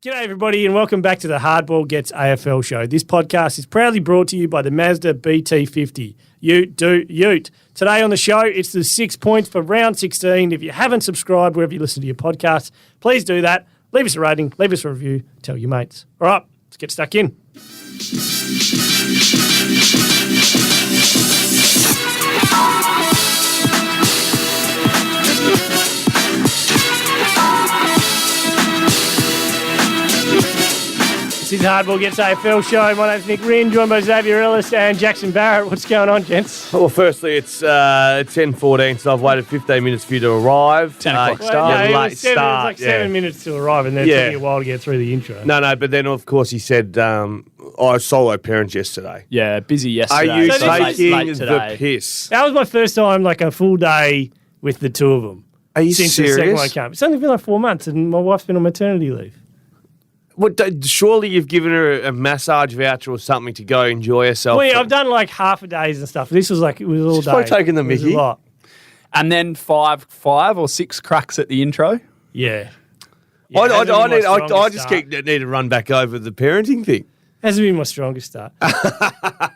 G'day everybody and welcome back to the Hardball Gets AFL show. This podcast is proudly brought to you by the Mazda BT50. Ute do ute. Today on the show, it's the 6 points for round 16. If you haven't subscribed wherever you listen to your podcast, please do that. Leave us a rating, leave us a review, tell your mates. All right, let's get stuck in. This is Hardball Gets AFL show. My name's Nick Rynne, joined by Xavier Ellis and Jackson Barrett. What's going on, gents? Well, firstly, it's 10:14, so I've waited 15 minutes for you to arrive. 10 o'clock Well, start. no, late it was start, like 7 minutes to arrive, and then it took you a while to get through the intro. No, but then, of course, he said, I solo parents yesterday. Yeah, busy yesterday. Are you so taking late the today. piss? That was my first time, like a full day with the two of them. Are you since the second serious? one came. It's only been like 4 months, and my wife's been on maternity leave. Surely you've given her a massage voucher or something to go enjoy herself. Well, yeah, I've done like half a days and stuff. This was like, it was all She's day. probably taking the It was mickey. a lot. And then five or six cracks at the intro. Yeah. I just need to run back over the parenting thing. Hasn't been my strongest start. And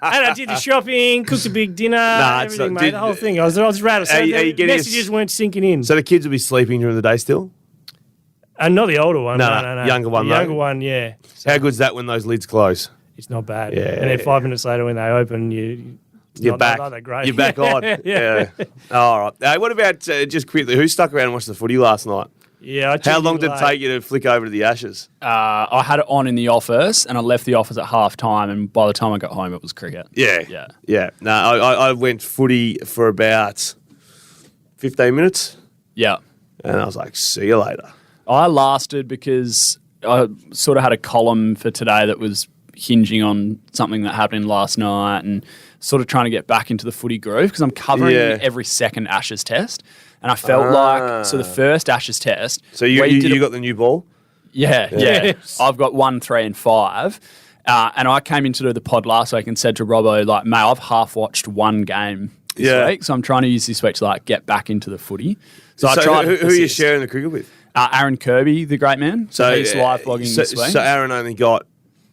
I did the shopping, cooked a big dinner, it's everything, not- mate. The whole thing. I was rattled. So Are you the getting messages weren't sinking in. So the kids will be sleeping during the day still? And not the older one. No, No. younger one, The though. younger one, yeah. How good's that when those lids close? It's not bad. Yeah. And then 5 minutes later when they open, You're back. Not that great. You're back on. Yeah. All right. What about, just quickly, who stuck around and watched the footy last night? Yeah. How long did it take you to flick over to the Ashes? I had it on in the office, and I left the office at half time, and by the time I got home, it was cricket. Yeah. No, I went footy for about 15 minutes, Yeah. and I was like, see you later. I lasted because I sort of had a column for today that was hinging on something that happened last night and sort of trying to get back into the footy groove because I'm covering every second Ashes test. And I felt like, so the first Ashes test. So you got the new ball? Yeah. Yes. I've got 1, 3 and 5. And I came into the pod last week and said to Robbo, like, mate, I've half watched one game this week. So I'm trying to use this week to, like, get back into the footy. So I tried who are you sharing the cricket with? Aaron Kirby, the great man. So he's live blogging this week. So Aaron only got...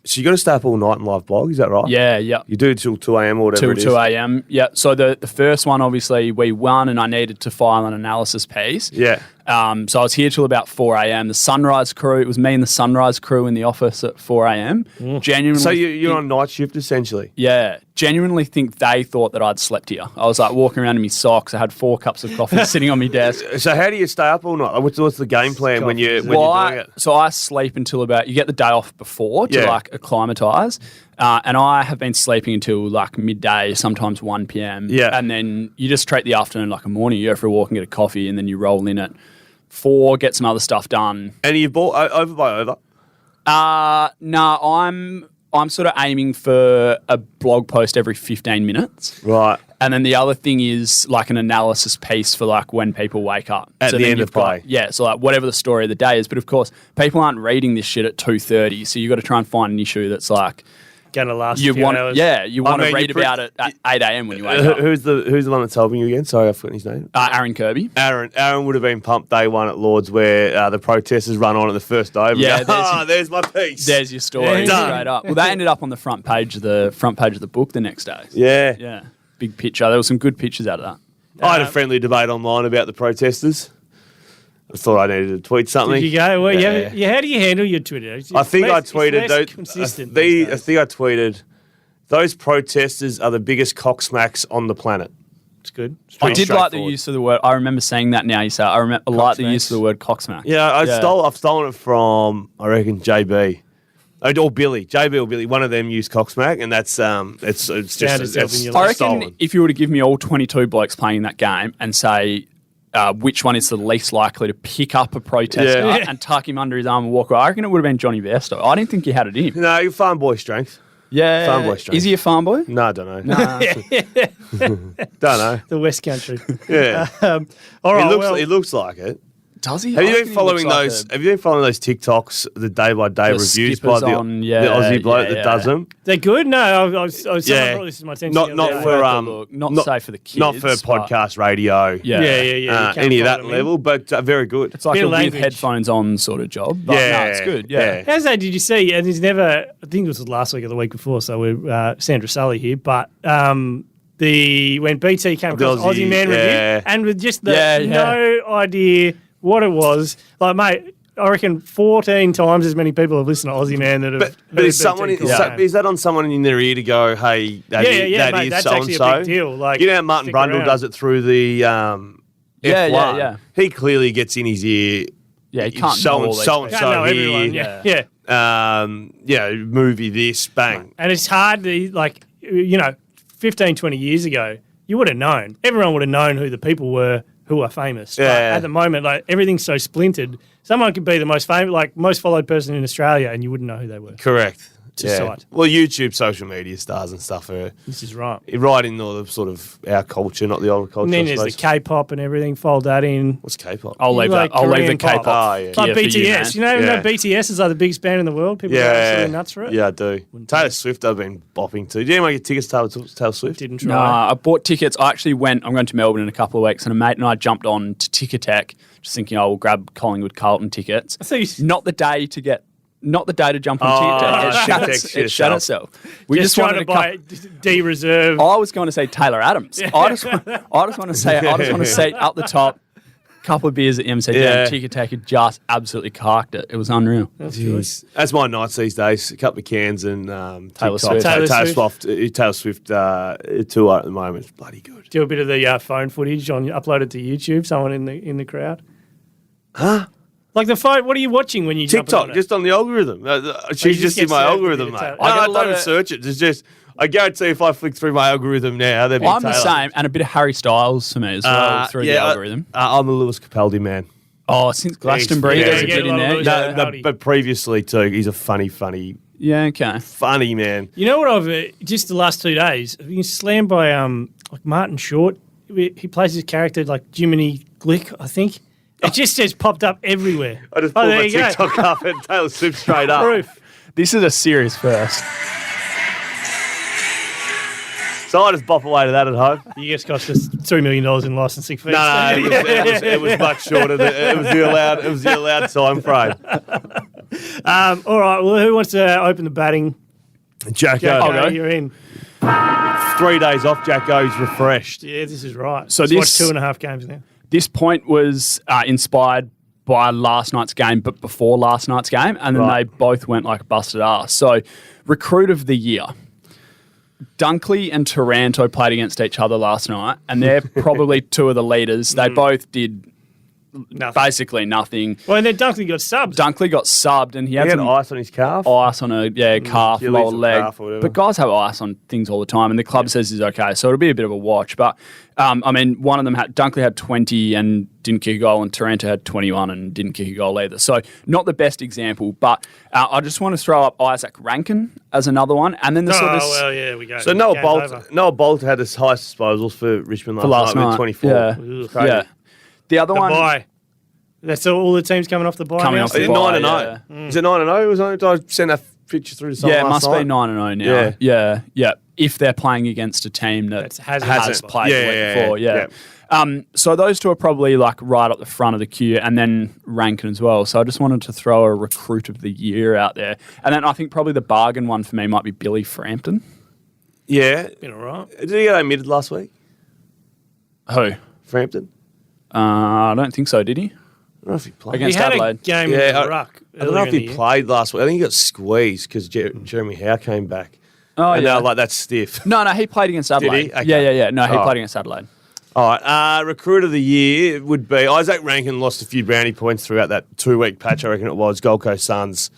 So you got to stay up all night and live blog, is that right? Yeah. You do it till 2 a.m. or whatever Till it is. 2 a.m. Yeah. So the first one, obviously, we won and I needed to file an analysis piece. Yeah. So I was here till about 4 a.m. The Sunrise crew, it was me and the Sunrise crew in the office at 4 a.m. Genuinely. So you're on night shift, essentially? Yeah. Genuinely think they thought that I'd slept here. I was like walking around in my socks. I had 4 cups of coffee sitting on my desk. So how do you stay up all night? What's the game plan when you're doing it? So I sleep until about, you get the day off before to like acclimatise. And I have been sleeping until like midday, sometimes 1 p.m. Yeah. And then you just treat the afternoon like a morning. You go for a walk and get a coffee and then you roll in at 4, get some other stuff done. And you bought over by over? No, I'm sort of aiming for a blog post every 15 minutes. Right. And then the other thing is like an analysis piece for like when people wake up. At the end of play. Yeah, so like whatever the story of the day is. But of course, people aren't reading this shit at 2:30, so you got to try and find an issue that's like Going to last you a few want. hours. Yeah, you want to mean, read about it at 8 a.m. when you wake up. Who's the one that's helping you again? Sorry, I've forgotten his name. Aaron Kirby. Aaron would have been pumped day one at Lords where the protesters run on at the first over. Yeah, there's my piece. There's your story Done. straight up. Well, that ended up on the front page of the book the next day. Yeah. Yeah, big picture. There were some good pictures out of that. I had a friendly debate online about the protesters. I thought I needed to tweet something. Did you go? Well, Yeah. how do you handle your Twitter? I think I tweeted. It's less consistent. I these think days. I tweeted. Those protesters are the biggest cocksmacks on the planet. It's good. It's I pretty did like the straightforward. use of the word. I remember saying that now. You say I like the use of the word cocksmack. Yeah, I've stolen it from I reckon JB. Or Billy, JB or Billy, one of them used cocksmack, and that's it's just Found itself in your I life. reckon stolen. if you were to give me all 22 blokes playing that game and say which one is the least likely to pick up a protester Yeah. and tuck him under his arm and walk away, I reckon it would have been Johnny Bairstow. I didn't think he had it in him. No, you're farm boy strength. Yeah, Farm boy strength. is he a farm boy? No, I don't know. Nah. Don't know. The West Country. Yeah, All right. It looks like it. Does he? Have I you reckon been he following looks like those? Have you been following those TikToks, the day-by-day The reviews by skippers on, the Aussie bloke that does them? They're good. No, I was someone brought this to my attention. Not the other day. for not safe for the kids. not for podcast radio. Yeah. Yeah. You can't Any of follow that them level, but very good. It's like Bit a of with language. headphones on sort of job. But no, it's good. Yeah. How's that? Did you see? And he's never. I think it was last week or the week before. So we're Sandra Sully here, but when BT came across Aussie Man review, and with just no idea what it was, like mate. I reckon 14 times as many people have listened to Aussie Man that have. But is that on someone in their ear to go, hey, that mate, is that's so actually and a so? big deal. Like, you know how Martin Brundle does it through the F1? Yeah. He clearly gets in his ear. Yeah, he can't so know and all so and these Can't so know here. everyone. Yeah. Movie this, bang. And it's hard to, 15, 20 years ago, you would have known. Everyone would have known who the people were who are famous. Yeah. But at the moment, like everything's so splintered. Someone could be the most famous, like most followed person in Australia, and you wouldn't know who they were. Correct. To sight. Well, YouTube, social media stars and stuff are This is right. right in all the sort of our culture, not the older culture. And then I there's the suppose. K-pop and everything. Fold that in. What's K-pop? I'll leave Like that. I'll leave the Korean K-pop. pop. Oh, yeah. It's like for you, BTS. You man. know BTS is like the biggest band in the world. People are absolutely nuts for it. Yeah, I do. Taylor Swift I've been bopping to. Did anyone get tickets to Taylor Swift? Didn't try. Nah, I bought tickets. I actually went. I'm going to Melbourne in a couple of weeks, and a mate and I jumped on to Ticketek, just thinking, we'll grab Collingwood Carlton tickets. So Not the day to jump on Ticketek. It shut itself. We just trying wanted to buy D-reserve. I was going to say Taylor Adams. I just want to say up the top. Couple of beers at the MCG. Yeah. Ticketek had just absolutely carked it. It was unreal. That's my nights these days. A couple of cans and Taylor TikTok. Swift. Taylor Swift tour at the moment. It's bloody good. Do a bit of the phone footage upload it to YouTube. Someone in the crowd. Huh? Like the phone. What are you watching when you jump TikTok, on it? just on the algorithm. She's just in get my served algorithm, with mate. it. No, I get I a lot don't even of- search it. It's just, I guarantee if I flick through my algorithm now, there'd be I'm the Taylor. same, and a bit of Harry Styles for me as well through the algorithm. I'm a Lewis Capaldi man. Since Glastonbury, Yeah, there's a you bit in there. Lewis Yeah. Capaldi. But previously too, he's a funny Okay. man. You know what I've just the last 2 days I've been slammed by like Martin Short. He plays his character like Jiminy Glick, I think. It just has popped up everywhere. I just pulled there my you go. TikTok up and Taylor Swift straight up. Proof. This is a serious first. So I just bop away to that at home. You guys cost us $2 million in licensing fees. No, it was much shorter. It was the allowed time frame. All right. Well, who wants to open the batting? Jacko, Jacko, go. you're in. 3 days off. Jacko's refreshed. Yeah, this is right. So Just this- watched 2.5 games now. This point was inspired by last night's game, but before last night's game, and then Right. they both went like busted ass. So, recruit of the year. Dunkley and Taranto played against each other last night, and they're probably two of the leaders. They both did Nothing. basically nothing. Well, and then Dunkley got subbed. Dunkley got subbed, and he He had had some ice on his calf. ice on a calf, Achilles lower or leg. calf or whatever. But guys have ice on things all the time, and the club says he's okay. So it'll be a bit of a watch. But one of them Dunkley had 20 and didn't kick a goal, and Taranto had 21 and didn't kick a goal either. So not the best example. But I just want to throw up Isaac Rankin as another one, and then the sort of well, yeah, we go. So Game's over. Noah Bolt had his highest disposals for Richmond last night night. with 24. Yeah. It's crazy. Yeah. The other The one. bye. That's all the teams coming off the bye Coming now? off Is the it bye, 9-0? Is it 9-0? Did I send that picture through to someone Yeah, it last must night? be 9-0 now. Yeah. Yeah. If they're playing against a team that That has hasn't. played the week before, yeah. So those two are probably like right up the front of the queue, and then Rankin as well. So I just wanted to throw a recruit of the year out there, and then I think probably the bargain one for me might be Billy Frampton. Yeah. Been all right. Did he get omitted last week? Who? Frampton? I don't think so. Did he? I don't know if he played. Against He had Adelaide. a game Yeah, in the ruck. I don't know if earlier in he the year. played last week. I think he got squeezed because Jeremy Howe came back. Oh, and yeah. they were like, that's stiff. No, he played against Adelaide. he? Okay. Yeah. No, he Oh. played against Adelaide. All right. Recruit of the year would be Isaac Rankin. Lost a few brownie points throughout that 2-week patch, I reckon it was. Gold Coast Suns.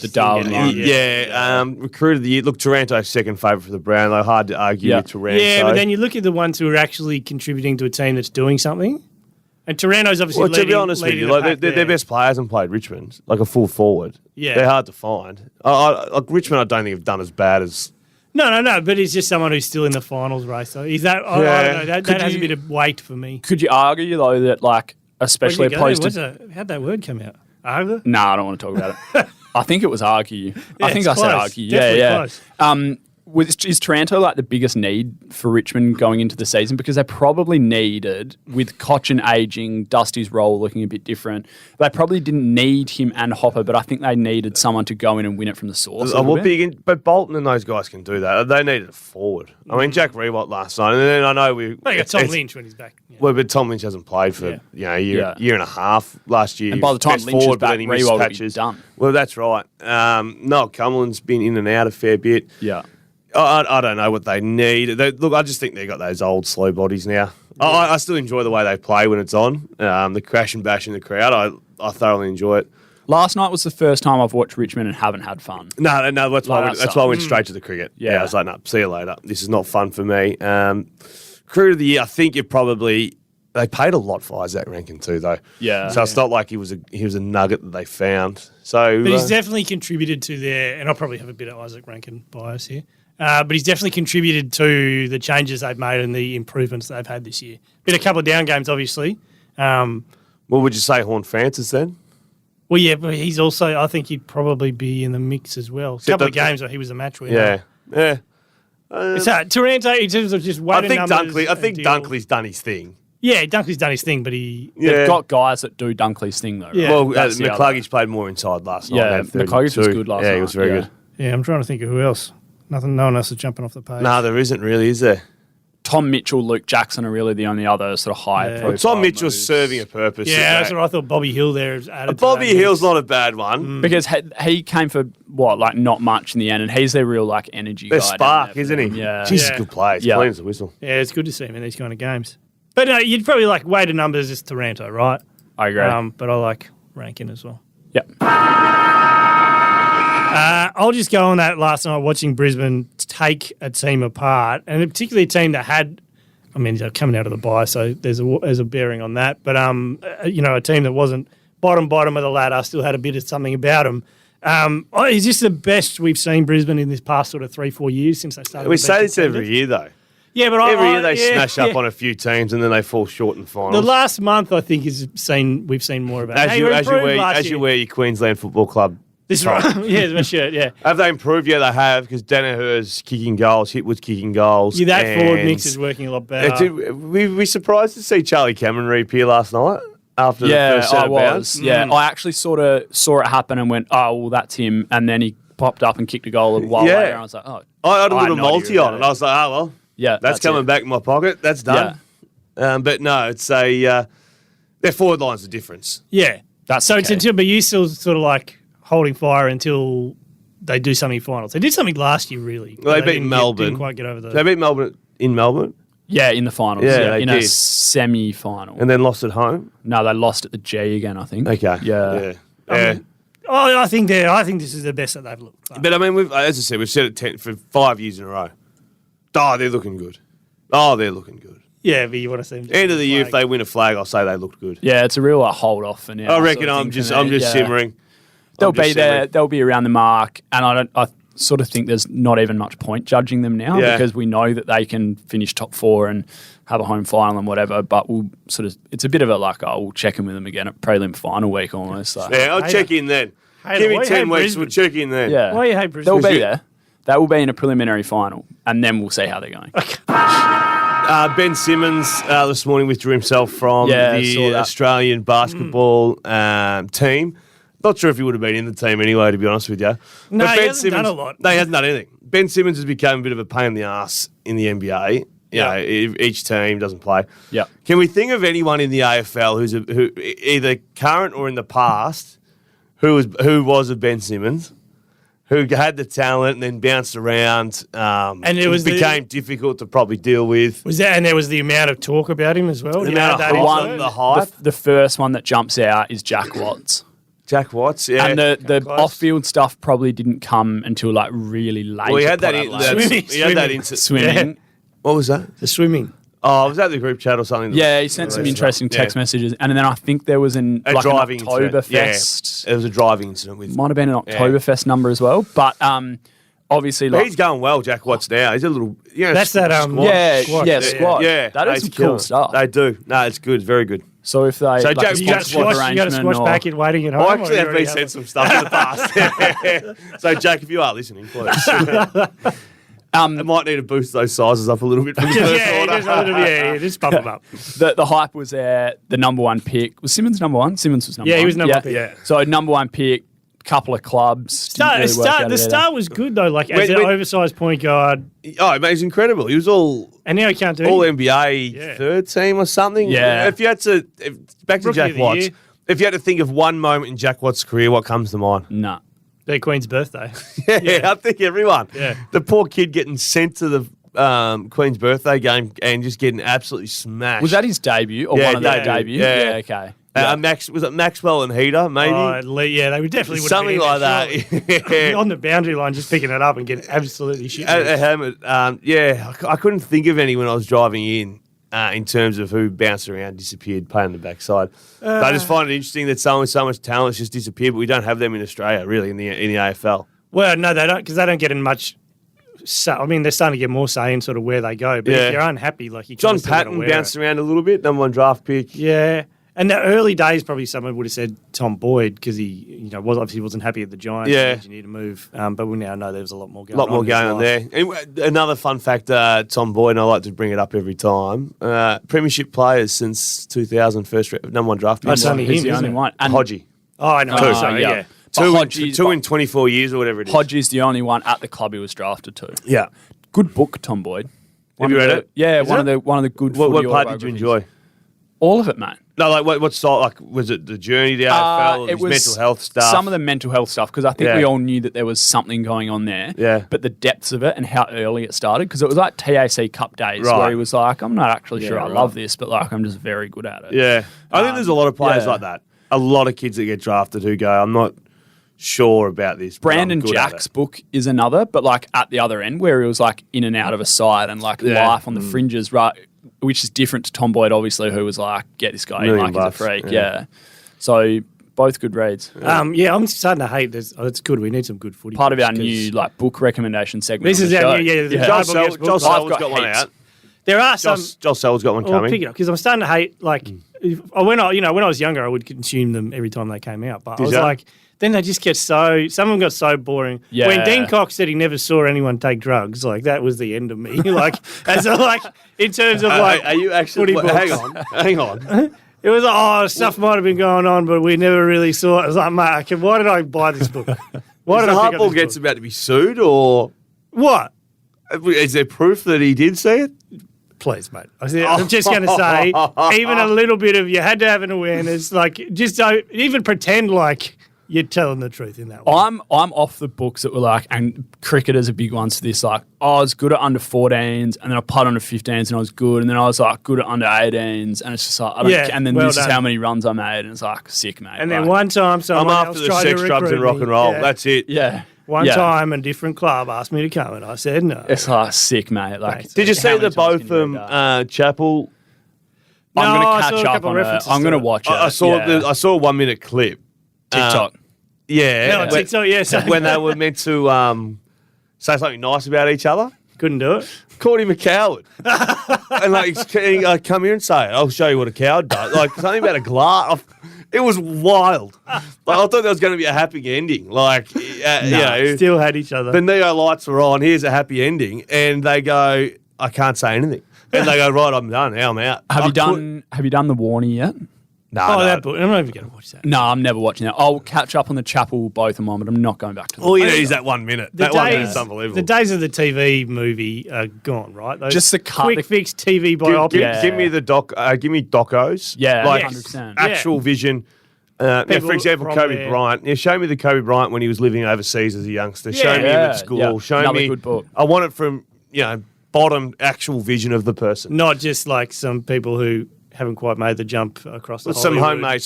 The Darwin line. Recruit of the year. Look, Taranto's second favourite for the Brownlow. Hard to argue with Taranto. Yeah, but then you look at the ones who are actually contributing to a team that's doing something. And Toronto's obviously Well, leading. to be honest with you, leading the like, pack their there. best players haven't played Richmond, like a full forward. Yeah. They're hard to find. Like Richmond, I don't think have done as bad as... No, but he's just someone who's still in the finals race. So is that? I don't know. That has a bit of weight for me. Could you argue though that like especially opposed to. How'd that word come out? Argue? No, I don't want to talk about it. I think it was argue. Yeah, I think I said close. argue. Definitely Yeah. close. Is Taranto like the biggest need for Richmond going into the season? Because they probably needed, with Cochin aging, Dusty's role looking a bit different, they probably didn't need him and Hopper, but I think they needed someone to go in and win it from the source. But Bolton and those guys can do that. They needed a forward. I mean, Jack Rewalt last night, and then I know They got Tom Lynch when he's back. Yeah. Well, but Tom Lynch hasn't played for a year and a half last year. And by the time Best Lynch forward, is back, but then he missed Rewalt will be patches. done. Well, that's right. Noel Cumberland's been in and out a fair bit. Yeah. I don't know what they need. Look, I just think they've got those old slow bodies now. Yeah. I still enjoy the way they play when it's on. The crash and bash in the crowd, I thoroughly enjoy it. Last night was the first time I've watched Richmond and haven't had fun. No, that's why I went straight to the cricket. Yeah, I was like, no, see you later. This is not fun for me. Crew of the year, I think they paid a lot for Isaac Rankin too, though. Yeah. So it's not like he was a nugget that they found. So, but he's definitely contributed to and I'll probably have a bit of Isaac Rankin bias here. But he's definitely contributed to the changes they've made and the improvements they've had this year. Been a couple of down games, obviously. Well, would you say Horn Francis then? Well, yeah, but he's also, I think he'd probably be in the mix as well. A couple of games where he was a match winner. Yeah. It's hard. Taranto, in terms of just weighted numbers. I think Dunkley's done his thing. Yeah, Dunkley's done his thing, but they've got guys that do Dunkley's thing, though. Right? Yeah. Well, McCluggage played more inside last night. Yeah, McCluggage was good last night. Yeah, he was very good. Yeah, I'm trying to think of who else. No one else is jumping off the page. No, there isn't really, is there? Tom Mitchell, Luke Jackson are really the only other sort of higher profile. Well, Tom Mitchell's serving a purpose. Yeah, that's what I thought. Bobby Hill there has added. Bobby Hill's not a bad one because he came for not much in the end, and he's their real energy guy. Their spark, isn't he? Yeah, he's a good player. He's clean as a whistle. Yeah, it's good to see him in these kind of games. But no, you'd probably weighted numbers is Taranto, right? I agree. But I like Rankin as well. Yep. I'll just go on that last night watching Brisbane take a team apart, and particularly a team that had, they're coming out of the bye, so there's a bearing on that. But a team that wasn't bottom of the ladder still had a bit of something about them. Is this the best we've seen Brisbane in this past sort of 3-4 years since they started? We say this every year, though. Yeah, but every year they smash up on a few teams and then they fall short in the finals. The last month, I think, we've seen more about as you wear your Queensland Football Club. This is right. Yeah, my shirt. Yeah. Have they improved? Yeah, they have, because Danaher's kicking goals, Hitwood's kicking goals. Yeah, that forward mix is working a lot better. We surprised to see Charlie Cameron reappear last night after the first set of bounce. Yeah, I actually sort of saw it happen and went, oh, well, that's him. And then he popped up and kicked a goal a while later. And I was like, oh. I had a little multi on it. I was like, oh, well. Yeah, that's coming back in my pocket. That's done. Yeah. But no, it's their forward line's the difference. Yeah, but you still sort of holding fire until they do something in finals. They did something last year, really. Well, they beat Melbourne. Didn't quite get over the. They beat Melbourne in Melbourne. Yeah, in the finals. Yeah, in a semi-final. And then lost at home. No, they lost at the G again, I think. Okay. Yeah. I think this is the best that they've looked. But as I said, we've said it for 5 years in a row. Oh, they're looking good. Yeah, but you want to see them. End of the year, if they win a flag, I'll say they looked good. Yeah, it's a real hold off for now. I reckon I'm just simmering. They'll be there. They'll be around the mark, and I sort of think there's not even much point judging them now because we know that they can finish top 4 and have a home final and whatever. But it's a bit of a we'll check in with them again at prelim final week almost. So. Yeah, I'll check in then. Give me 10 weeks, we'll check in then. Yeah. Why you hate Brisbane? They'll be there. They will be in a preliminary final, and then we'll see how they're going. Okay. Ben Simmons this morning withdrew himself from the Australian basketball team. Not sure if he would have been in the team anyway, to be honest with you. No, he hasn't done a lot. No, he hasn't done anything. Ben Simmons has become a bit of a pain in the ass in the NBA. Each team doesn't play. Yeah. Can we think of anyone in the AFL who either current or in the past who was a Ben Simmons? Who had the talent and then bounced around, and it became difficult to probably deal with. And there was the amount of talk about him as well. The hype. The first one that jumps out is Jack Watts. Jack Watts, yeah. And the off-field stuff probably didn't come until really late. Well, he had that in swimming. Yeah. What was that? The swimming. Oh, was that the group chat or something? Yeah, he sent some interesting text messages. And then I think there was an Oktoberfest. Yeah, it was a driving incident. Might have been an Oktoberfest number as well. But obviously... But he's going well, Jack Watts, now. He's a little... That's that... Squat. Yeah, that is some cool stuff. They do. No, it's good. It's very good. So if they So Jack, You got to squash back in waiting at home. I actually or have you been already sent some stuff in the past. So Jack, if you are listening, please. I might need to boost those sizes up a little bit for the first order. just bump them up. The hype was there. The number one pick was Simmons. Number one. Simmons was number one. Yeah, he was number one pick. Yeah. So number one pick. Couple of clubs. The start was good though. Like as an oversized point guard. Oh, mate, he's incredible. He was and now he can't do all anything. NBA third team or something. Yeah. If you had to back to Rookie Jack of the Watts. year. If you had to think of one moment in Jack Watts' career, what comes to mind? Nah. Their Queen's birthday. I think everyone. Yeah. The poor kid getting sent to the Queen's birthday game and just getting absolutely smashed. Was that his debut or one of their debuts? Yeah. Okay. Was it Maxwell and Heater, maybe? They would definitely something like that. On the boundary line, just picking it up and getting absolutely shit. I couldn't think of any when I was driving in terms of who bounced around, disappeared, playing on the backside. But I just find it interesting that someone with so much talent has just disappeared, but we don't have them in Australia, really, in the AFL. Well, no, they don't, because they don't get in much. I mean, they're starting to get more say in sort of where they go. But if you're unhappy, like you John Patton bounced around a little bit, number one draft pick. Yeah. And the early days, probably someone would have said Tom Boyd because he, obviously wasn't happy at the Giants. Yeah, you need to move. But we now know there was a lot more going on. A lot more going on there. And another fun fact, Tom Boyd, and I like to bring it up every time. Premiership players since 2000, number one draft pick. That's only him, the only one. And Hodgie. Oh, I know. Sorry, yeah. Two in 24 years or whatever it is. Hodgie's the only one at the club he was drafted to. Yeah. Good book, Tom Boyd. Have you read it? Yeah, one of the good. What part did you enjoy? All of it, mate. No, like what style? Like, was it the journey to AFL? It was mental health stuff. Some of the mental health stuff, because I think we all knew that there was something going on there. Yeah. But the depths of it and how early it started, because it was like TAC Cup days where he was like, "I'm not actually sure I love this, but like I'm just very good at it." Yeah, I think there's a lot of players like that. A lot of kids that get drafted who go, "I'm not sure about this." Brandon Jack's book is another, but like at the other end where he was like in and out of a side and like life on the fringes, right? Which is different to Tom Boyd, obviously, who was like, get this guy in like he's a freak. Yeah. So both good reads. I'm starting to hate this. Oh, it's good. We need some good footy. Part of our new like book recommendation segment. This is our new, Joel Selwood's got one out. There are some. Joel Selwood's got one coming. Pick it up because I'm starting to hate like when I was younger, I would consume them every time they came out. But I was like, then they just get some of them got so boring. Yeah. When Dean Cox said he never saw anyone take drugs, like that was the end of me. Like in terms of like, are you actually? Hang on. It was stuff might have been going on, but we never really saw it. I was like, mate, why did I buy this book? Why did the Hardball gets about to be sued, or what? Is there proof that he did see it? Please, mate. I'm just going to say, even a little bit of you had to have an awareness. Like, just don't even pretend like you're telling the truth in that way. I'm off the books that were like, and cricketers are big ones for this. Like, I was good at under 14s, and then I put under 15s, and I was good, and then I was like good at under 18s, and it's just like, and then this is how many runs I made, and it's like sick, mate. And then one time, someone I'm else after the tried sex, to drugs, and rock and roll. That's it. Yeah. One time, a different club asked me to come, and I said no. It's like sick, mate. Like, did you see the both Chapel? No, I'm going to catch up on it. I'm going to watch it. I saw a 1 minute clip. TikTok. TikTok, yeah. When they were meant to say something nice about each other. Couldn't do it. Called him a coward. And like, come here and say it. I'll show you what a coward does. Like, something about a glass. It was wild. Like, I thought there was going to be a happy ending. Like, still had each other. The Neo lights were on. Here's a happy ending. And they go, I can't say anything. And they go, right, I'm done. Now I'm out. Have you done the Warnie yet? No. That book. I'm not even going to watch that. No, I'm never watching that. I'll catch up on the Chapel both of them, but I'm not going back to them. All you need is that 1 minute. That 1 minute's unbelievable. The days of the TV movie are gone, right? Those just the quick fix TV biopic. Give me the give me docos. Yeah, like 100%. Actual vision. For example, Kobe Bryant. Yeah, show me the Kobe Bryant when he was living overseas as a youngster. Show me him at school. Yeah. Show Another me. Good book. I want it from bottom actual vision of the person, not just like some people who haven't quite made the jump across the some homemade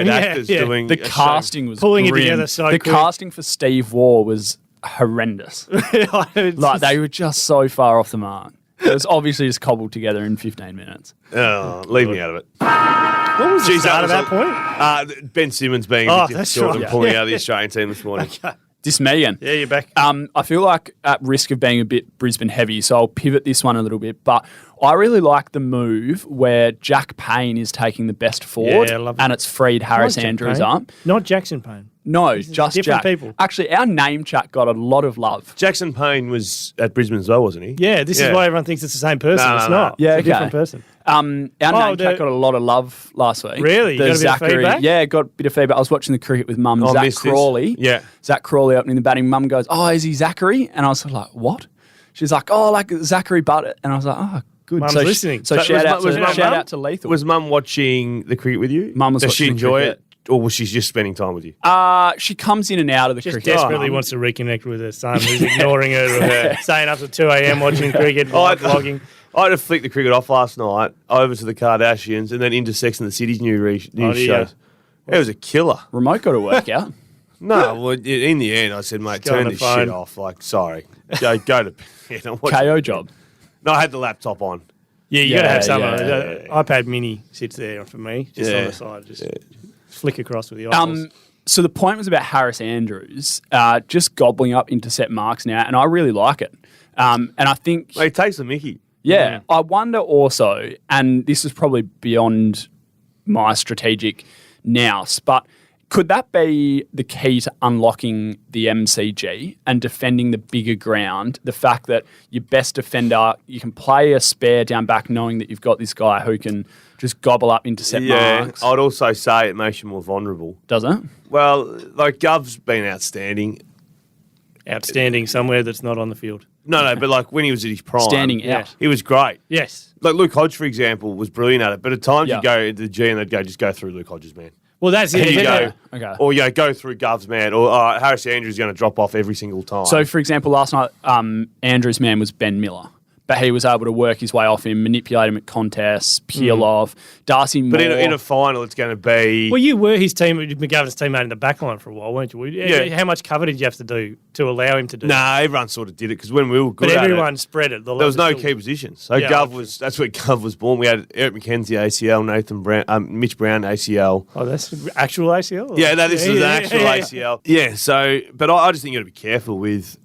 actors doing the casting was pulling grim. It together so the quick. Casting for Steve Waugh was horrendous. Like they were just so far off the mark. It was obviously just cobbled together in 15 minutes. Oh, leave me out of it. What was the start of that point? Ben Simmons being short and pulling out of the Australian team this morning. Okay. This me again. Yeah, you're back. I feel like at risk of being a bit Brisbane heavy, so I'll pivot this one a little bit. But I really like the move where Jack Payne is taking the best forward, I love it. and it's freed Harris Not Jack Andrews Payne. up. Not Jackson Payne. No, just different Jack. people. Actually, our name chat got a lot of love. Jackson Payne was at Brisbane as well, wasn't he? Yeah, this is why everyone thinks it's the same person. No, it's no, no. not. Yeah, it's okay. a different person. Our name chat got a lot of love last week. Really? You got a bit of Zachary, feedback? Yeah, got a bit of feedback. I was watching the cricket with Mum, I Zach missed this. Crawley. Yeah. Zach Crawley opening the batting. Mum goes, "Oh, is he Zachary?" And I was sort of like, "What?" She's like, "Oh, like Zachary Butt." And I was like, "Oh, good." Mum's so listening. So, So shout was out Mum- to Lethal. Was Mum watching the cricket with you? Mum was Does she watching the enjoy cricket. it? Or was she just spending time with you? She comes in and out of the Just cricket. desperately wants to reconnect with her son who's ignoring her, or staying up till 2 a.m. watching cricket, vlogging. I had to flick the cricket off last night, over to the Kardashians, and then into Sex and the City's new shows. It was a killer. Remote got to work out. No, well, in the end, I said, mate, Go on turn the this phone. shit off. Like, sorry. Go to bed. and watch KO job. No, I had the laptop on. Yeah, you got to have some. yeah. iPad Mini sits there for me, just on the side, just flick across with the eyeballs. So the point was about Harris Andrews just gobbling up intercept marks now, and I really like it. And I think... Mate, it takes the mickey. Yeah, I wonder also, and this is probably beyond my strategic nous, but could that be the key to unlocking the MCG and defending the bigger ground? The fact that your best defender, you can play a spare down back knowing that you've got this guy who can just gobble up intercept marks. I'd also say it makes you more vulnerable. Does it? Well, like, Gov's been outstanding. Outstanding somewhere that's not on the field. No, but like when he was at his prime. Standing out. He was great. Yes. Like Luke Hodge, for example, was brilliant at it. But at times Yeah. you go to the G and they'd go, just go through Luke Hodge's man. Well, that's it. Here you Yeah. go. Okay. Or go through Gov's man. Or Harris Andrews is going to drop off every single time. So, for example, last night, Andrew's man was Ben Miller, but he was able to work his way off him, manipulate him at contests, peel off. Darcy Moore. but in a final, it's going to be. Well, you were his team, McGovern's teammate in the back line for a while, weren't you? Yeah. How much cover did you have to do to allow him to do? Nah, everyone sort of did it because when we were good but at everyone it, spread it. there was no key positions. So Yeah, that's where Gov was born. We had Eric McKenzie ACL, Nathan Brown, Mitch Brown ACL. Oh, that's actual ACL? Or? Yeah, no, this is an Yeah, actual yeah. ACL. Yeah, so, but I just think you got to be careful with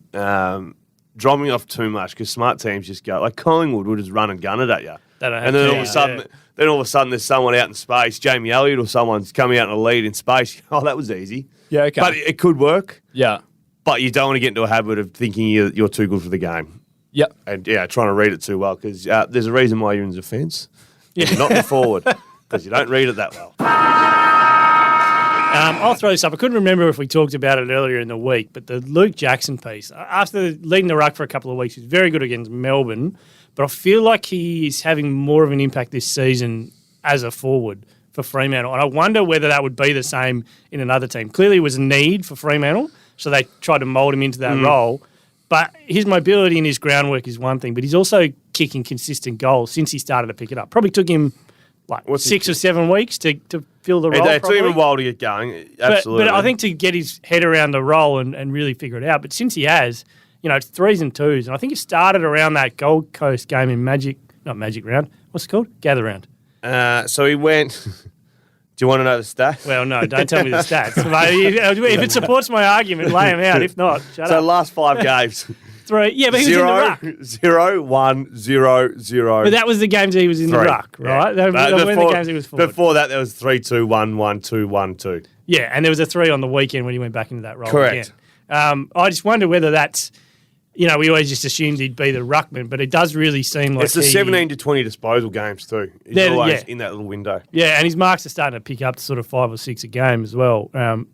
dropping off too much because smart teams just go, like Collingwood will just run and gun it at you. They don't have And then to, all of a sudden, there's someone out in space, Jamie Elliott or someone's coming out in a lead in space. Oh, that was easy. Yeah, okay. But it could work. Yeah. But you don't want to get into a habit of thinking you're too good for the game. Yep. And, trying to read it too well because there's a reason why you're in defence. Yeah. You're not in forward because you don't read it that well. I'll throw this up. I couldn't remember if we talked about it earlier in the week, but the Luke Jackson piece, after leading the ruck for a couple of weeks, he was very good against Melbourne, but I feel like he is having more of an impact this season as a forward for Fremantle. And I wonder whether that would be the same in another team. Clearly it was a need for Fremantle, so they tried to mould him into that role. But his mobility and his groundwork is one thing, but he's also kicking consistent goals since he started to pick it up. Probably took him like 6 or 7 weeks to fill the role. It took him a while to get going. Absolutely. But I think to get his head around the role and really figure it out. But since he has, it's 3s and 2s. And I think it started around that Gold Coast game in not Magic Round. What's it called? Gather Round. So he went. Do you want to know the stats? Well, no, don't tell me the stats. If it supports my argument, lay them out. If not, shut So up. last 5 games. 3. Yeah, but he was in the ruck. 0, 1, 0, 0. But that was the games he was in the 3. ruck, right? Yeah. They were the games he was forward. Before that, there was 3, 2, 1, 1, 2, 1, 2. Yeah, and there was a 3 on the weekend when he went back into that role Correct. again. I just wonder whether that's, we always just assumed he'd be the ruckman, but it does really seem like It's the 17 to 20 disposal games too. He's always in that little window. Yeah, and his marks are starting to pick up to sort of 5 or 6 a game as well.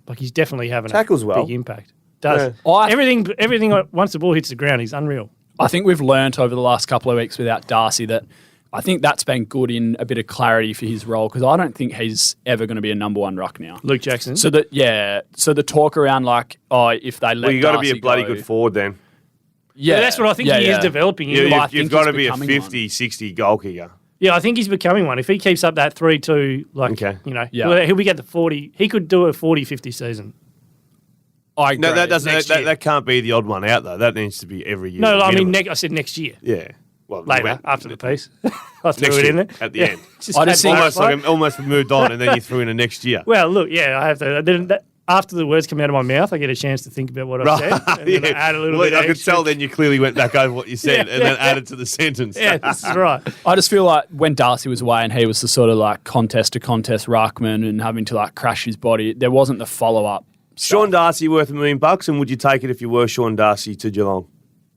Like he's definitely having Tackles a well. big impact. Does. Yeah. Everything once the ball hits the ground, he's unreal. I think we've learnt over the last couple of weeks without Darcy that I think that's been good in a bit of clarity for his role because I don't think he's ever going to be a number 1 ruck now. Luke Jackson. So the talk around like, if they let Well, you got to be a Darcy bloody go- good forward then. Yeah, that's what I think he is developing. You've I think got to he's be a becoming 50, 60 goal kicker. Yeah, I think he's becoming one. If he keeps up that 3-2, he'll be get to 40. He could do a 40-50 season. I agree. No, Next year. that can't be the odd one out though. That needs to be every year. No, I mean, minimum. I said next year. Yeah. Well, Later, after the piece. I threw next it year, in there. at the end. Just I just had think- Almost like almost moved on, and then you threw in a next year. Well, look, I have to. after the words come out of my mouth, I get a chance to think about what I've said. And then I add a little bit I could extra. tell then you clearly went back over what you said and then added to the sentence. Yeah, this is right. I just feel like when Darcy was away and he was the sort of like contest to contest ruckman and having to like crash his body, there wasn't the follow-up. Sean Darcy worth $1 million, and would you take it if you were Sean Darcy to Geelong?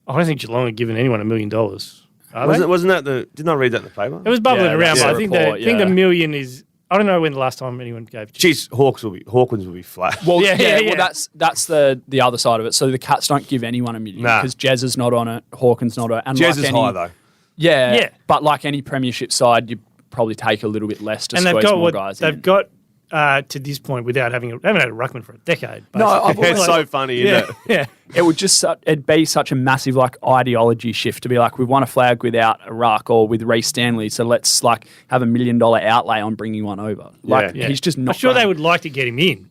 I don't think Geelong had given anyone $1 million. Wasn't that didn't I read that in the paper? It was bubbling Yeah, around, that's but the I think report, the million is. I don't know when the last time anyone gave. Jeez, Hawkins will be flat. Well, Yeah. well, that's the other side of it. So the Cats don't give anyone $1 million Nah. because Jez is not on it, Hawkins not on it. And Jez like is any, high though. Yeah, but like any premiership side, you probably take a little bit less to and they've squeeze got more what guys they've in. got to this point without having haven't had a ruckman for a decade. No, I've basically. It's so funny, isn't it? yeah. It would just it'd be such a massive like ideology shift to be like, we've won a flag without a ruck or with Reece Stanley, so let's like have $1 million outlay on bringing one over. Like Yeah. he's just not. I'm sure gonna- they would like to get him in,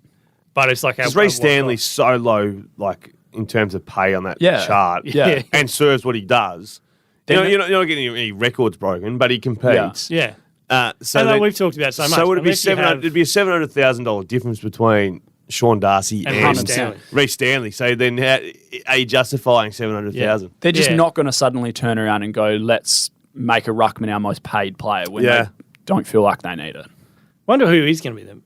but it's like Because Reece Stanley's so low, like in terms of pay on that chart, Yeah. and serves what he does. You're not getting any records broken, but he competes. Yeah. So And then- we've talked about so much. So would it be unless you have- it'd be a $700,000 difference between Sean Darcy And and, Reece Stanley. Reece Stanley. So then, are you justifying 700,000? They're just Yeah. not going to suddenly turn around and go, let's make a ruckman our most paid player when Yeah. they don't feel like they need it. Wonder who is going to be them.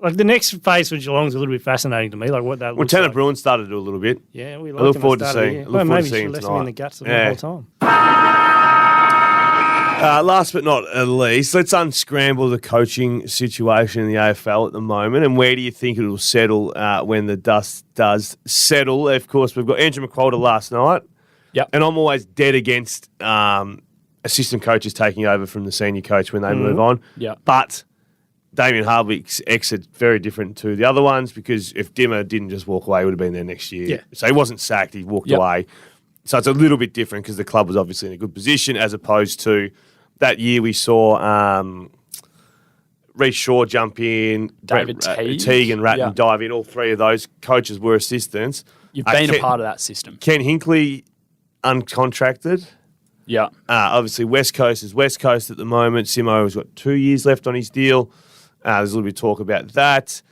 Like the next phase for Geelong's a little bit fascinating to me. Like what that Well, looks Tanner like. Bruin started to do a little bit. Yeah, we I like look him forward at to the start of the seeing. year. I look Well, forward maybe to seeing she left tonight. him in the guts the Yeah. whole time. Last but not least, let's unscramble the coaching situation in the AFL at the moment, and where do you think it will settle when the dust does settle? Of course, we've got Andrew McQualter last night, Yep. and I'm always dead against assistant coaches taking over from the senior coach when they move on. Yep. But Damien Hardwick's exit very different to the other ones, because if Dimmer didn't just walk away, he would have been there next year. Yeah. So he wasn't sacked; he walked Yep. away. So it's a little bit different because the club was obviously in a good position, as opposed to that year we saw Reece Shaw jump in, David Teague and Ratton Yeah. dive in. All three of those coaches were assistants. You've been a Ken- part of that system. Ken Hinkley, uncontracted. Yeah. Obviously, West Coast is West Coast at the moment. Simo has got 2 years left on his deal. There's a little bit of talk about that.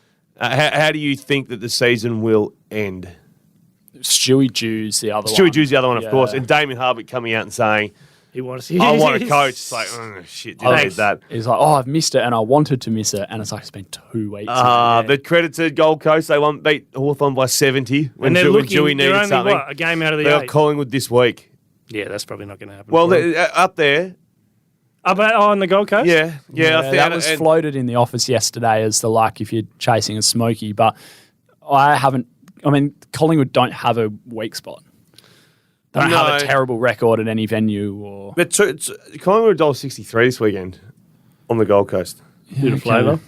How do you think that the season will end? Stewie Jew's the other one. Stewie Jew's the other one, of Yeah. course. And Damien Hardwick coming out and saying, He wants. I want a coach. It's like, oh, shit, didn't need that. He's like, oh, I've missed it and I wanted to miss it. And it's like, it's been 2 weeks. But credit to Gold Coast, they beat Hawthorn by 70 when And they're Dewey looking. They're needed only something. what, a game out of the They got 8. Collingwood this week. Yeah, that's probably not going to happen. Well, for them. they're up there. On the Gold Coast. Yeah. I think that was floated in the office yesterday as the like if you're chasing a smoky, but Collingwood don't have a weak spot. They don't have a terrible record at any venue or. But Collingwood are $1.63 this weekend on the Gold Coast. Bit of flavour.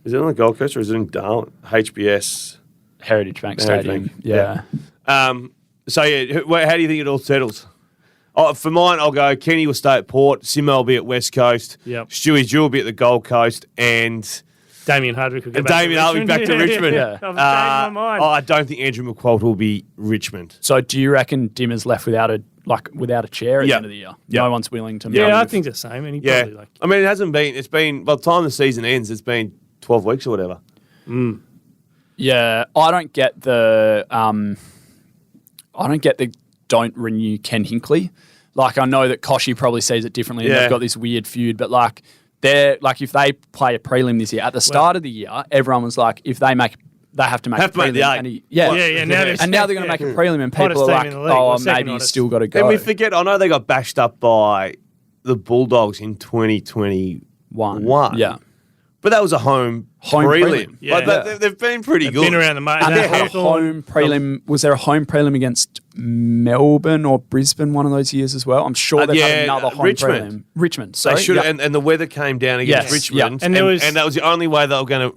Is it on the Gold Coast or is it in Darwin? HBS. Heritage Bank Heritage Stadium. Bank, Yeah. So, how do you think it all settles? For mine, I'll go Kenny will stay at Port, Simo will be at West Coast, Yep. Stewie Jew will be at the Gold Coast, and Damien Hardwick will go And back Damien to Hardwick Richmond. back to Richmond. Yeah. I've changed my mind. I don't think Andrew McQualter will be Richmond. So do you reckon Dimmer's left without a chair at the Yeah. end of the year? Yeah. No one's willing to move. Yeah, I think the same. And he Yeah. probably I mean, it's been, by the time the season ends, it's been 12 weeks or whatever. Yeah, I don't get the don't renew Ken Hinkley. Like, I know that Koshy probably sees it differently and Yeah. they've got this weird feud, but like if they play a prelim this year, at the start of the year, everyone was like, if they have to make Have a to make prelim. the eight. And Yeah, now and now they're going to make a prelim and Hottest people are team like, in the league, oh, or second maybe you hottest. still got to go. And we forget, I know they got bashed up by the Bulldogs in 2021. Yeah. But that was a home prelim. Yeah. But they've been pretty good. been around the mate. And they had a home prelim. Was there a home prelim against Melbourne or Brisbane one of those years as well? I'm sure they've had another home Richmond. prelim. Richmond. They Sorry. should have, Yeah. and the weather came down against Yes, Richmond. yeah. And there was- and that was the only way they were going to.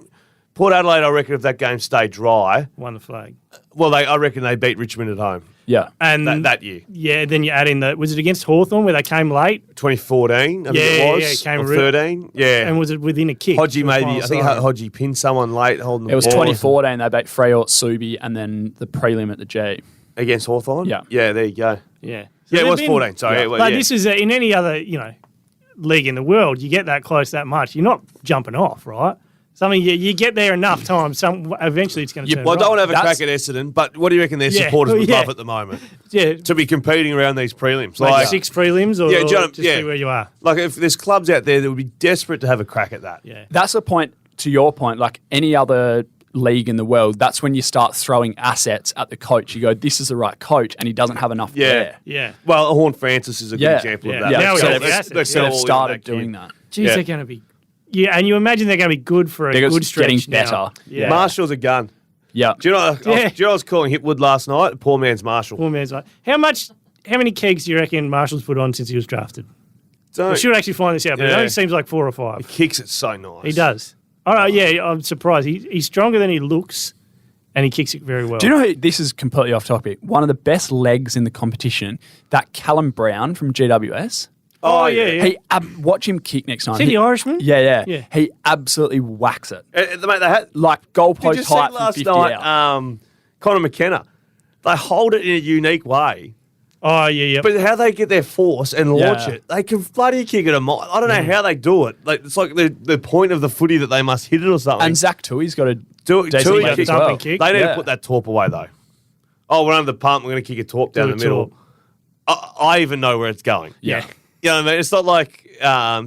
Port Adelaide, I reckon, if that game stayed dry, Won the flag. well, I reckon they beat Richmond at home Yeah. And that year. Yeah, then you add in was it against Hawthorn where they came late? 2014, I think Yeah, it was. yeah, it came or real- 13. Yeah. And was it within a kick? Hodgie to the maybe, final I think siren? Hodgie pinned someone late holding the It was ball 2014. They beat Freo, Subi, and then the prelim at the G. against Hawthorn. Yeah. Yeah, there you go. Yeah. Yeah, it they've was been- 14. Sorry. Yeah. But this is in any other league in the world. You get that close that much, you're not jumping off, right? Something you get there enough times. Eventually it's going to turn. Well, I don't want to have a That's- crack at Essendon, but what do you reckon their supporters would love at the moment? Yeah, To be competing around these prelims. like 6 prelims or just see where you are. Like if there's clubs out there that would be desperate to have a crack at that. Yeah. That's the point, to your point, like any other league in the world, that's when you start throwing assets at the coach. You go, this is the right coach, and he doesn't have enough there. Yeah. Well, Horn Francis is a good example of that. Yeah. Now so he's they've, assets. they've sell all in started that doing kid. that. Geez, they're going to be. Yeah, and you imagine they're going to be good for a They're good stretch getting better. now. Yeah. Marshall's a gun. Yeah. Do you know? I was calling Hipwood last night. Poor man's Marshall. Poor man's right. How many kegs do you reckon Marshall's put on since he was drafted? Don't- We should actually find this out, but it Yeah. only seems like 4 or 5. Kicks it so nice. He does. All right, yeah, I'm surprised. He's stronger than he looks, and he kicks it very well. Do you know who, this is completely off topic, one of the best legs in the competition, that Callum Brown from GWS? Oh, yeah. He watch him kick next time. Is he the Irishman? Yeah. Yeah. He absolutely whacks it. Mate, they had Like Did you goalpost see height from last 50 night? out. Conor McKenna. They hold it in a unique way, Oh, yeah. but how they get their force and launch Yeah. it, they can bloody kick it a mile. I don't know how they do it. Like it's like the point of the footy that they must hit it or something. And Zach Tui's got a Tui decent leg kick as up well. and kick. They need Yeah. to put that torp away though. Oh, we're under the pump. We're going to kick a torp down Do the a middle. I even know where it's going. Yeah. You know what I mean? It's not like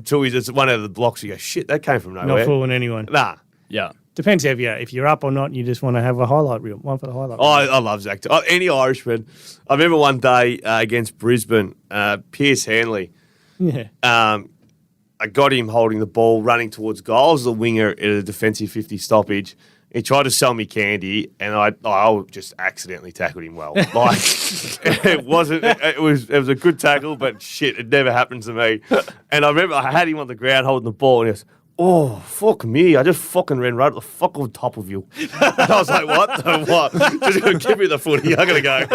Tui's. It's one out of the blocks. You go, shit, that came from nowhere. Not fooling anyone. Nah. Yeah. Depends if you're up or not and you just want to have a highlight reel. One for the highlight Oh, reel. I love Zach. Any Irishman. I remember one day against Brisbane, Pierce Hanley. Yeah. I got him holding the ball, running towards goal. I was the winger at a defensive 50 stoppage. He tried to sell me candy, and I just accidentally tackled him well. Like it was a good tackle, but shit, it never happened to me. And I remember I had him on the ground holding the ball, and he goes, "Oh fuck me! I just fucking ran right at the fuck on top of you." And I was like, "What? The what? Just give me the footy. I gotta go."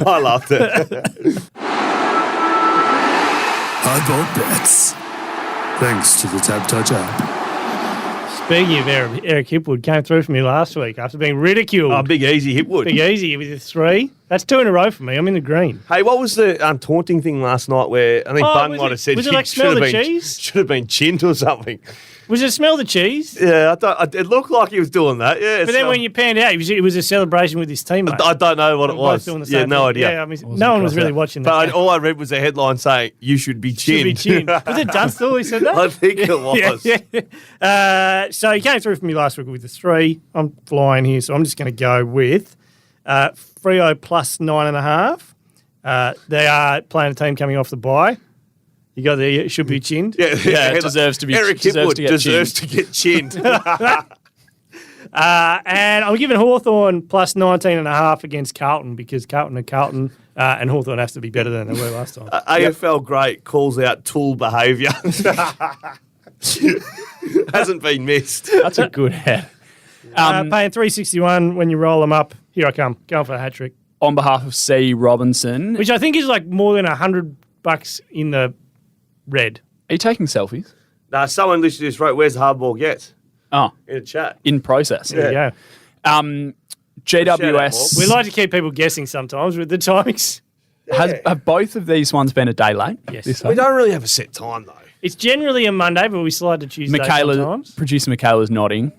I loved it. Hardball bets. Thanks to the Tab Touch app. Speaking of Eric Hipwood, came through for me last week after being ridiculed. Oh, big easy Hipwood. Big easy with a 3. That's 2 in a row for me. I'm in the green. Hey, what was the taunting thing last night where I think Bung was might it- have said was it he like smell should the have been cheese? should have been chinned or something? Was it smell the cheese? Yeah, it looked like he was doing that. Yeah, But then when you panned out, it was a celebration with his teammate. I don't know what it We're both was. doing the Yeah, same no thing. idea. Yeah, I mean, no one was really watching that. But all I read was a headline saying you should be Should be chinned. chinned. Was it Dunstall who said that? I think it was. Yeah. So he came through for me last week with a 3. I'm flying here, so I'm just going to go with Freo plus 9.5. They are playing a team coming off the bye. You got the should be chinned. Yeah, it deserves to be- Eric deserves Hipwood to get deserves to get chinned. And I'm giving Hawthorn plus 19.5 against Carlton because Carlton are Carlton, and Hawthorn has to be better than they were last time. AFL great calls out tool behaviour. Hasn't been missed. That's a good head. Paying $3.61 when you roll them up. Here I come, going for a hat trick, On behalf of C. Robinson, which I think is like more than $100 in the red. are you taking selfies? Someone literally just wrote, "Where's the hardball get?" Oh, in a chat. in process. There you go. GWS. We like to keep people guessing sometimes with the timings. Have both of these ones been a day late? Yes. This We week? don't really have a set time though. It's generally a Monday, but we slide to Tuesday sometimes. Producer Michaela's nodding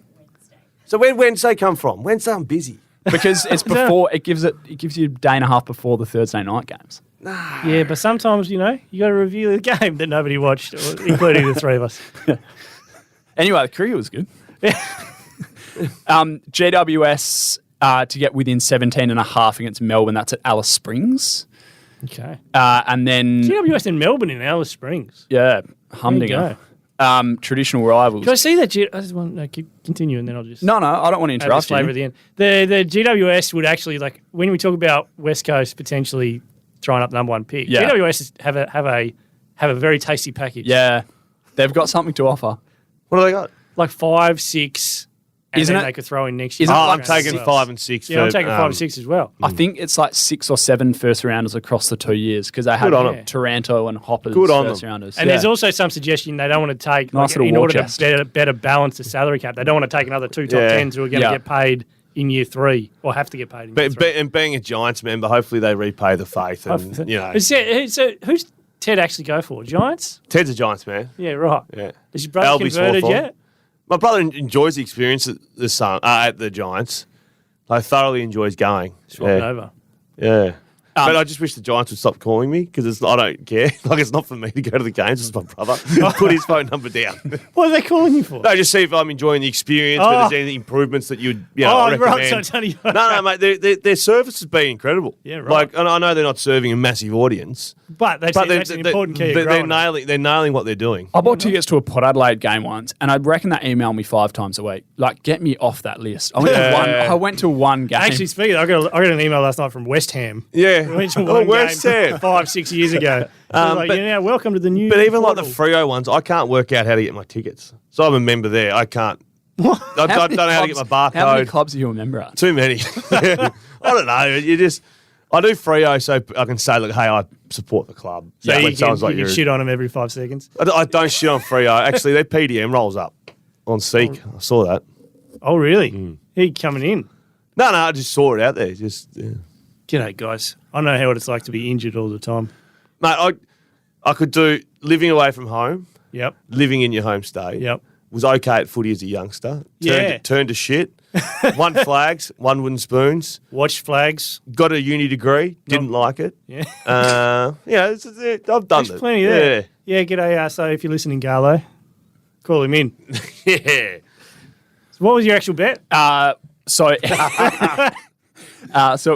So where'd Wednesday come from? Wednesday I'm busy. because it's before. It gives you a day and a half before the Thursday night games. Yeah, but sometimes, you got to review the game that nobody watched, including the 3 of us. Anyway, the cricket was good. GWS to get within 17.5 against Melbourne. That's at Alice Springs. Okay. And then, GWS in Melbourne in Alice Springs. yeah, There Humdinger. you Traditional rivals. Can I see that? I just want to keep continue and then I'll just No, I don't want to add this interrupt flavour at you. the end. The GWS would actually, like, when we talk about West Coast potentially throwing up the number 1 pick, Yeah. GWS have a very tasty package. Yeah, they've got something to offer. What do they got? Like 5, 6, and Isn't then it- they could throw in next year. isn't it I'm like taking Well. 5 and 6. Yeah, I'm for, taking 5 and 6 as well. I think it's like 6 or 7 first rounders across the 2 years because they had on 'em. Taranto and Hoppers Good on first them. rounders. And there's also some suggestion they don't want to take, Nice little in war order chest. to better balance the salary cap, they don't want to take another 2 top Yeah. 10s who are going to Yeah. get paid in year 3 or have to get paid in year 3. And being a Giants member, hopefully they repay the faith. And, So who's Ted actually go for? Giants? Ted's a Giants man. Yeah, right. Yeah. Is his brother Albie's converted Hawthorn. yet? My brother enjoys the experience at the Giants. Like, thoroughly enjoys going. Swapping over. Yeah. But I just wish the Giants would stop calling me because I don't care. Like, it's not for me to go to the games. It's my brother. Put his phone number down. What are they calling you for? No, just see if I'm enjoying the experience, whether there's any improvements that you'd recommend. Right. So it's only, No, mate. Their service has been incredible. Yeah, right. Like, and I know they're not serving a massive audience. But that's an important key. They're nailing what they're doing. I bought tickets to a Port Adelaide game once, and I reckon they email me 5 times a week. Like, get me off that list. I went to one game. Actually, speaking of, I got an email last night from West Ham. Yeah. We went to one West Ham. 5-6 years ago. Welcome to the new. But even portal. like the Freo ones, I can't work out how to get my tickets. So I'm a member there. I can't. I don't know how to get my barcode. How many clubs are you a member at? Too many. I don't know. I do Freo so I can say, look, hey, I support the club. So you can shit on them every 5 seconds. I don't shit on Freo. Actually, their PDM rolls up on Seek. I saw that. Oh, really? He coming in? No, I just saw it out there. G'day, guys. I know how it's like to be injured all the time. Mate, I could do living away from home. Yep. Living in your home state. Yep. Was okay at footy as a youngster. Turned to shit. Won flags, won wooden spoons. Watched flags. Got a uni degree. Didn't like it. Yeah. I've done There's plenty there. Yeah, g'day. So if you're listening, Garlo, call him in. Yeah. So what was your actual bet? So it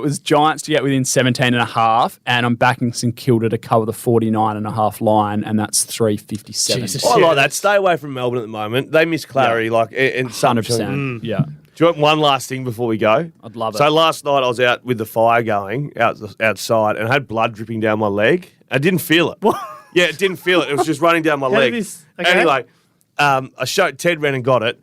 was Giants to get within 17.5, and I'm backing St Kilda to cover the 49.5 line, and that's 3.57. Jesus. I like that. Stay away from Melbourne at the moment. They miss Clary, in some 100%. Yeah. Do you want one last thing before we go? I'd love it. So last night I was out with the fire going outside, and I had blood dripping down my leg. I didn't feel it. What? Yeah, it didn't feel it. It was just running down my leg. Okay. Anyway, I showed Ted ran and got it,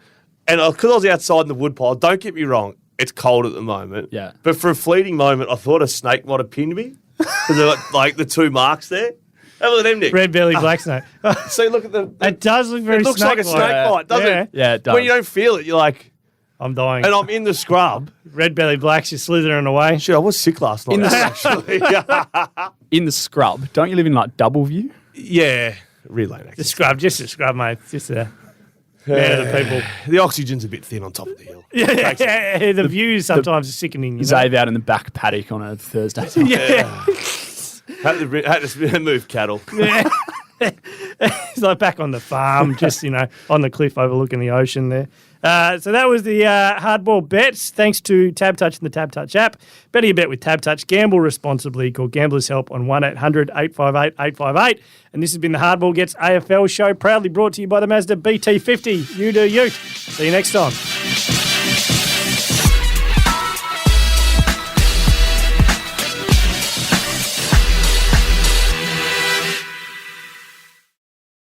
and because I was outside in the woodpile, don't get me wrong, it's cold at the moment. Yeah. But for a fleeting moment, I thought a snake might have pinned me because there were like the 2 marks there. Have a look at them, Nick. Red belly, black snake. See, look at the. It does look very It looks like a snake bite, doesn't it? Yeah, it does. When you don't feel it, you're like, I'm dying. and I'm in the scrub. Red belly, black's just slithering away. Shit, I was sick last night, actually. In the scrub, don't you live in like Doubleview? Yeah, relay. The scrub, just a scrub, mate. Just a man of the people. The oxygen's a bit thin on top of the hill. Yeah. The view sometimes is sickening. You know? Xavier out in the back paddock on a Thursday night. Yeah. Had to move cattle. Yeah. He's like back on the farm, just, on the cliff overlooking the ocean there. So that was the hardball bets. Thanks to Tab Touch and the Tab Touch app. Better your bet with Tab Touch. Gamble responsibly. Call Gamblers Help on 1-800-858-858. And this has been the Hardball Gets AFL show, proudly brought to you by the Mazda BT50. You do you. See you next time.